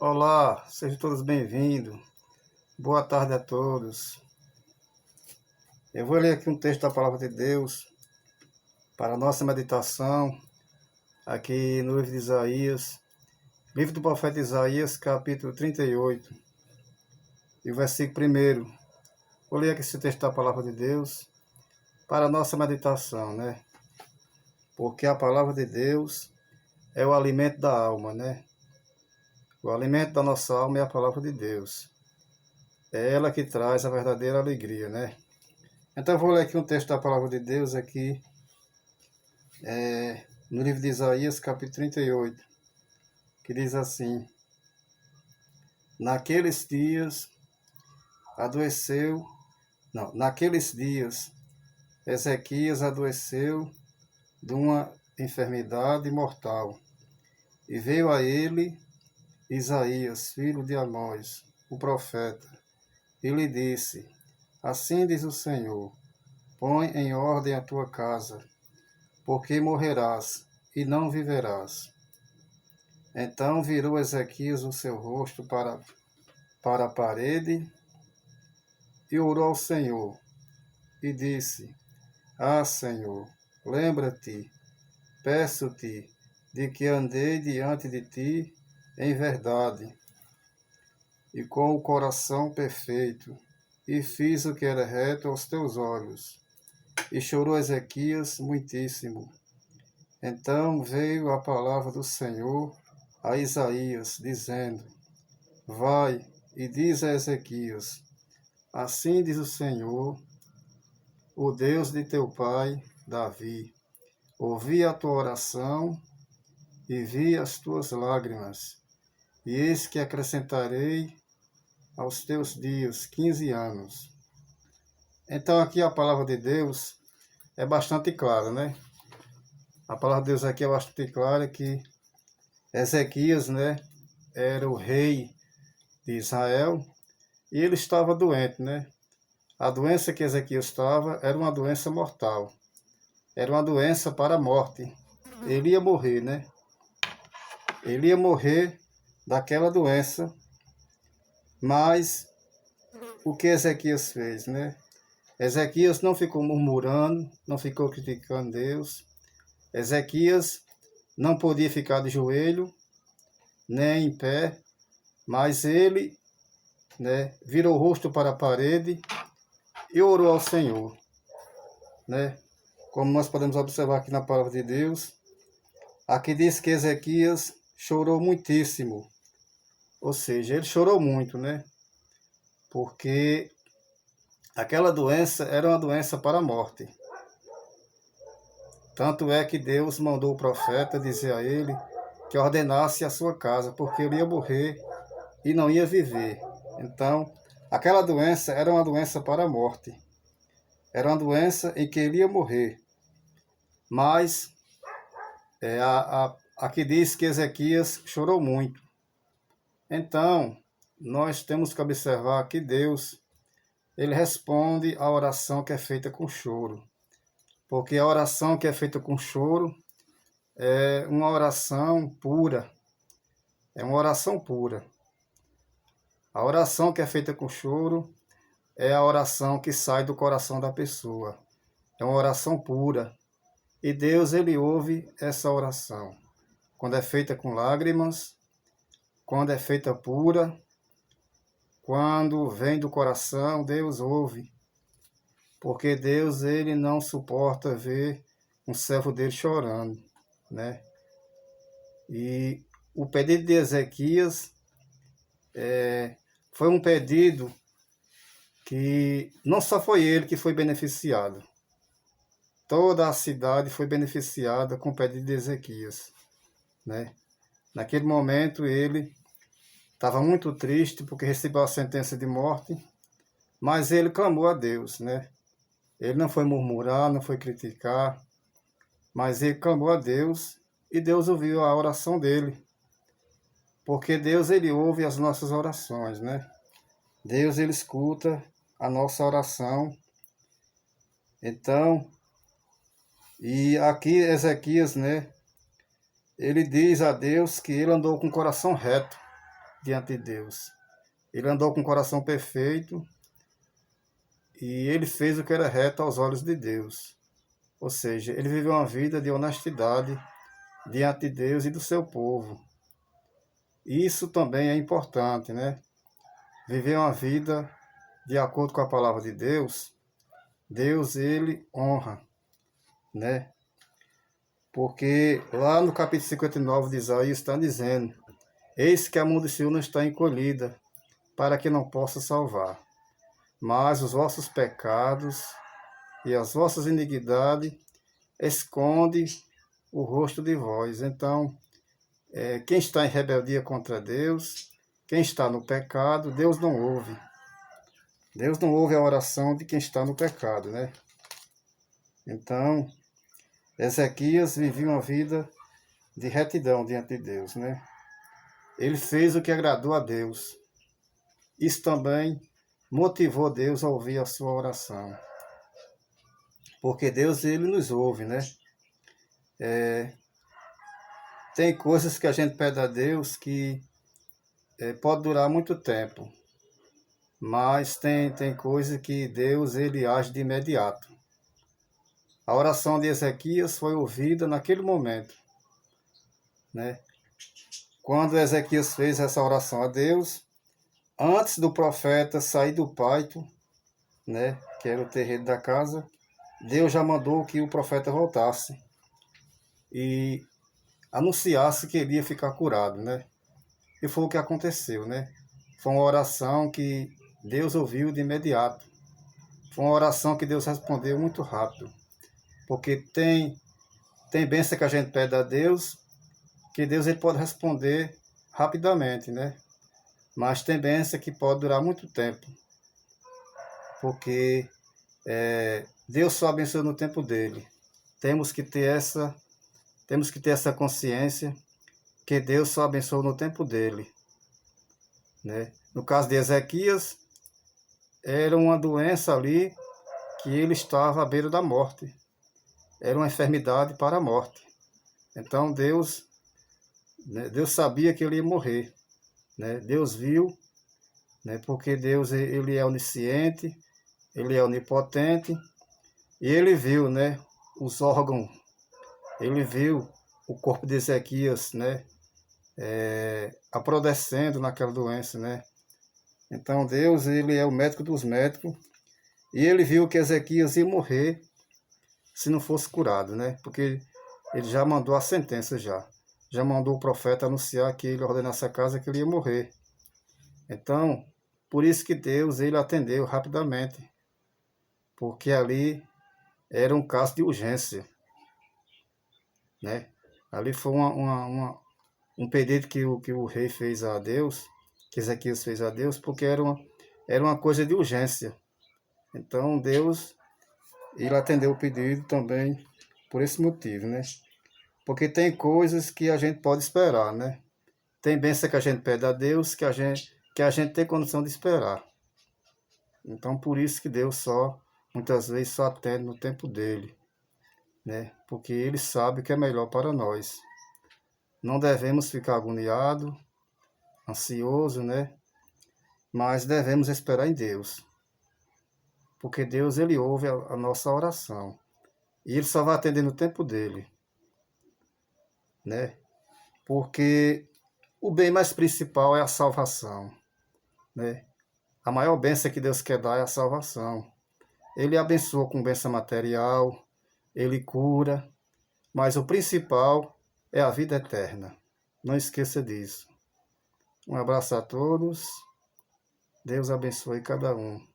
Olá, sejam todos bem-vindos. Boa tarde a todos. Eu vou ler aqui um texto da Palavra de Deus para a nossa meditação, aqui no livro de Isaías, livro do profeta Isaías, capítulo 38, e o versículo 1. Vou ler aqui esse texto da Palavra de Deus para a nossa meditação, né? Porque a Palavra de Deus é o alimento da alma, né? O alimento da nossa alma é a Palavra de Deus. É ela que traz a verdadeira alegria, né? Então eu vou ler aqui um texto da Palavra de Deus aqui, no livro de Isaías, capítulo 38, que diz assim: Naqueles dias naqueles dias Ezequias adoeceu de uma enfermidade mortal, e veio a ele Isaías, filho de Amós, o profeta, e lhe disse: Assim diz o Senhor, põe em ordem a tua casa, porque morrerás e não viverás. Então virou Ezequias o seu rosto para a parede e orou ao Senhor, e disse: Ah, Senhor, lembra-te, peço-te, de que andei diante de ti em verdade e com o coração perfeito, e fiz o que era reto aos teus olhos. E chorou Ezequias muitíssimo. Então veio a palavra do Senhor a Isaías, dizendo: Vai e diz a Ezequias: Assim diz o Senhor, o Deus de teu pai, Davi: Ouvi a tua oração e vi as tuas lágrimas, e eis que acrescentarei aos teus dias 15 anos. Então aqui a palavra de Deus é bastante clara, né? A palavra de Deus aqui é bastante clara que Ezequias, né, era o rei de Israel e ele estava doente, né? A doença que Ezequias estava era uma doença mortal. Era uma doença para a morte. Ele ia morrer, né? Ele ia morrer daquela doença. Mas o que Ezequias fez, né? Ezequias não ficou murmurando, não ficou criticando Deus. Ezequias não podia ficar de joelho, nem em pé, mas ele, né, virou o rosto para a parede e orou ao Senhor, né? Como nós podemos observar aqui na palavra de Deus, aqui diz que Ezequias chorou muitíssimo, ou seja, ele chorou muito, né? Porque aquela doença era uma doença para a morte. Tanto é que Deus mandou o profeta dizer a ele que ordenasse a sua casa, porque ele ia morrer e não ia viver. Então, aquela doença era uma doença para a morte. Era uma doença em que ele ia morrer. Mas aqui diz que Ezequias chorou muito. Então, nós temos que observar que Deus, ele responde à oração que é feita com choro. Porque a oração que é feita com choro é uma oração pura. É uma oração pura. A oração que é feita com choro é a oração que sai do coração da pessoa. É uma oração pura. E Deus, ele ouve essa oração. Quando é feita com lágrimas, quando é feita pura, quando vem do coração, Deus ouve. Porque Deus, ele não suporta ver um servo dele chorando, né? E o pedido de Ezequias foi um pedido que não só foi ele que foi beneficiado. Toda a cidade foi beneficiada com o pedido de Ezequias, né? Naquele momento ele estava muito triste porque recebeu a sentença de morte, mas ele clamou a Deus, né? Ele não foi murmurar, não foi criticar, mas ele clamou a Deus e Deus ouviu a oração dele. Porque Deus, ele ouve as nossas orações, né? Deus, ele escuta a nossa oração. Então, e aqui Ezequias, né? Ele diz a Deus que ele andou com o coração reto. diante de Deus. Ele andou com o coração perfeito e ele fez o que era reto aos olhos de Deus. Ou seja, ele viveu uma vida de honestidade diante de Deus e do seu povo. Isso também é importante, né? Viver uma vida de acordo com a palavra de Deus, Deus, ele honra, né? Porque lá no capítulo 59 de Isaías está dizendo: eis que a mão do Senhor não está encolhida, para que não possa salvar. Mas os vossos pecados e as vossas iniquidades esconde o rosto de vós. Então, quem está em rebeldia contra Deus, quem está no pecado, Deus não ouve. Deus não ouve a oração de quem está no pecado, né? Então, Ezequias vivia uma vida de retidão diante de Deus, né? Ele fez o que agradou a Deus. Isso também motivou Deus a ouvir a sua oração. Porque Deus, ele nos ouve, né? Tem coisas que a gente pede a Deus que pode durar muito tempo. Mas tem coisas que Deus, ele age de imediato. A oração de Ezequias foi ouvida naquele momento, né? Quando Ezequias fez essa oração a Deus, antes do profeta sair do pátio, né, que era o terreiro da casa, Deus já mandou que o profeta voltasse e anunciasse que ele ia ficar curado, né? E foi o que aconteceu, né? Foi uma oração que Deus ouviu de imediato. Foi uma oração que Deus respondeu muito rápido. Porque tem bênção que a gente pede a Deus, que Deus ele pode responder rapidamente, né? Mas tem bênção que pode durar muito tempo. Porque Deus só abençoa no tempo dele. Temos que ter essa consciência que Deus só abençoa no tempo dele, né? No caso de Ezequias, era uma doença ali que ele estava à beira da morte. Era uma enfermidade para a morte. Então Deus sabia que ele ia morrer, né? Deus viu, né? Porque Deus ele é onisciente, ele é onipotente, e ele viu, né, os órgãos, ele viu o corpo de Ezequias, né, apodrecendo naquela doença, né? Então Deus, ele é o médico dos médicos, e ele viu que Ezequias ia morrer se não fosse curado, né? Porque ele já mandou a sentença já mandou o profeta anunciar que ele ordenasse a casa que ele ia morrer. Então, por isso que Deus, ele atendeu rapidamente, porque ali era um caso de urgência, né? Ali foi um pedido que o rei fez a Deus, que Ezequias fez a Deus, porque era uma coisa de urgência. Então Deus, ele atendeu o pedido também por esse motivo, né? Porque tem coisas que a gente pode esperar, né? Tem bênção que a gente pede a Deus que a gente tem condição de esperar. Então por isso que Deus muitas vezes só atende no tempo dele, né? Porque ele sabe o que é melhor para nós. Não devemos ficar agoniados, ansiosos, né? Mas devemos esperar em Deus. Porque Deus, ele ouve a nossa oração. E ele só vai atender no tempo dele, né? Porque o bem mais principal é a salvação, né? A maior bênção que Deus quer dar é a salvação. Ele abençoa com bênção material, ele cura, mas o principal é a vida eterna. Não esqueça disso. Um abraço a todos. Deus abençoe cada um.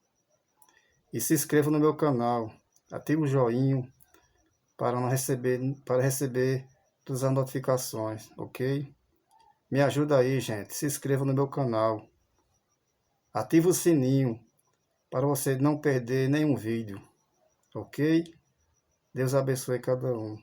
E se inscreva no meu canal. Ative o joinha para receber todas as notificações, ok? Me ajuda aí, gente. Se inscreva no meu canal. Ative o sininho para você não perder nenhum vídeo, ok? Deus abençoe cada um.